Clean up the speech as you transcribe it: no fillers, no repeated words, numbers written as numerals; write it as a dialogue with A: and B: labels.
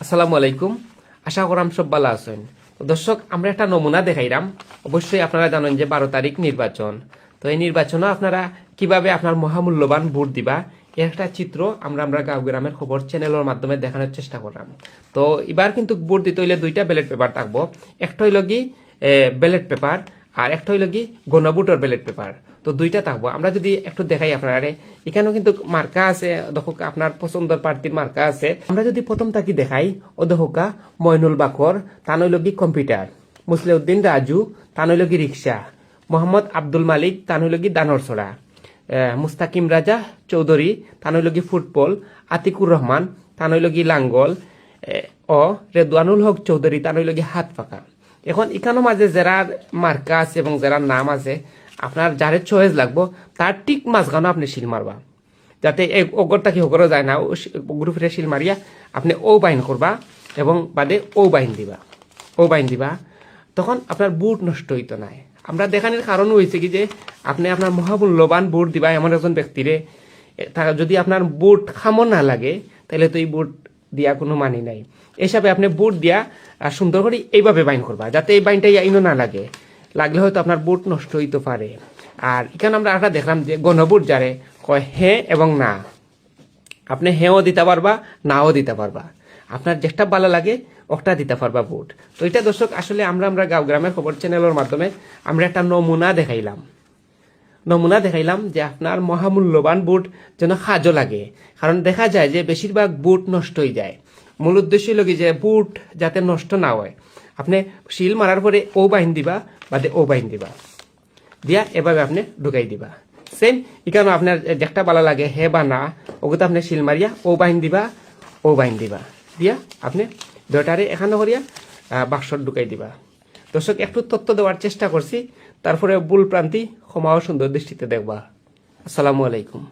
A: আসসালামু আলাইকুম। আশা করাম সব ভালো আছেন। তো দর্শক, আমরা একটা নমুনা দেখাইলাম। অবশ্যই আপনারা জানেন যে 12 তারিখ নির্বাচন। তো এই নির্বাচনে আপনারা কিভাবে আপনার মহামূল্যবান ভোট দিবা এর একটা চিত্র আমরা গাঁও গ্রামের খবর চ্যানেলের মাধ্যমে দেখানোর চেষ্টা করলাম। তো এবার কিন্তু ভোট দিতে হইলে দুইটা ব্যালট পেপার থাকবো। একটা হইল কি ব্যালট পেপার, আর একটা হইল কি গণভোটের ব্যালট পেপার। তো দুইটা থাকবো। আমরা যদি একটু দেখাই আপনারা, এখানেও কিন্তু মার্কা আছে, দেখো আপনার পছন্দের প্রার্থীর মার্কা আছে। আমরা যদি প্রথম তাকি দেখাই, ও দেখোকা ময়নুল বাকর, তা নইল কি কম্পিউটার, মুসলিউদ্দিন রাজু, তা নইল কি রিক্সা, মোহাম্মদ আব্দুল মালিক, তা নইল কি দানর ছড়া, মুস্তাকিম রাজা চৌধুরী, তা নইল কি ফুটবল, আতিকুর রহমান, তা নইল কি লাঙ্গল, ও রেদওয়ানুল হক চৌধুরী, তা নইল কি হাত পাকা। এখন এখানের মাঝে যারা মার্কা আছে এবং যারা নাম আছে, আপনার যারে চয়েস লাগবো তার ঠিক মাঝখানে আপনি শিল মারবা, যাতে অগরটা কি হগরও যায় না। গ্রুপে শিল মারিয়া আপনি ও বাইন করবা এবং বাদে ও বাইন দিবা, তখন আপনার বুট নষ্ট হইতো নাই। আমরা দেখানোর কারণ হয়েছে কি যে আপনি আপনার মহামূল্যবান বুট দিবা এমন একজন ব্যক্তিরে, যদি আপনার বুট খামো না লাগে তাহলে তো এই বুট দিয়া কোনো মানি নাই। হিসাবে আপনি বুট দিয়া সুন্দর করে এইভাবে বাইন করবা, যাতে এই বাইনটা ইনো না লাগে। লাগলে হয়তো আপনার বুট নষ্ট হইতে পারে। আর এখানে আমরা একটা দেখলাম যে গণভোট যারে কয় হ্যাঁ এবং না, আপনি হ্যাঁও দিতে পারবা, নাও দিতে পারবা। আপনার যেটা ভালো লাগে ওটা দিতে পারবা ভোট। তো এটা দর্শক, আসলে আমরা গাঁও গ্রামের খবর চ্যানেলের মাধ্যমে আমরা একটা নমুনা দেখাইলাম যে আপনার মহামূল্যবান বুট যেন সাজো লাগে। কারণ দেখা যায় যে বেশিরভাগ বুট নষ্ট হয়ে যায়। মূল উদ্দেশ্য হলো কি যে বুট যাতে নষ্ট না হয়, আপনি শিল মারার পরে ও বাইন দিবা, বাদে ও বাইন দিবা, দিয়া এভাবে আপনি ঢুকাই দিবা। সেম এখানে আপনার যেটা ভালো লাগে হে বা না, ওগুলো আপনি শিল মারিয়া ও বাইন দিবা দিয়া আপনি দুটারে এখানে করিয়া বাক্সত ঢুকাই দিবা। দর্শক, একটু তথ্য দেওয়ার চেষ্টা করছি, তারপরে ভুল প্রান্তি ক্ষমা ও সুন্দর দৃষ্টিতে দেখবা। আসসালামু আলাইকুম।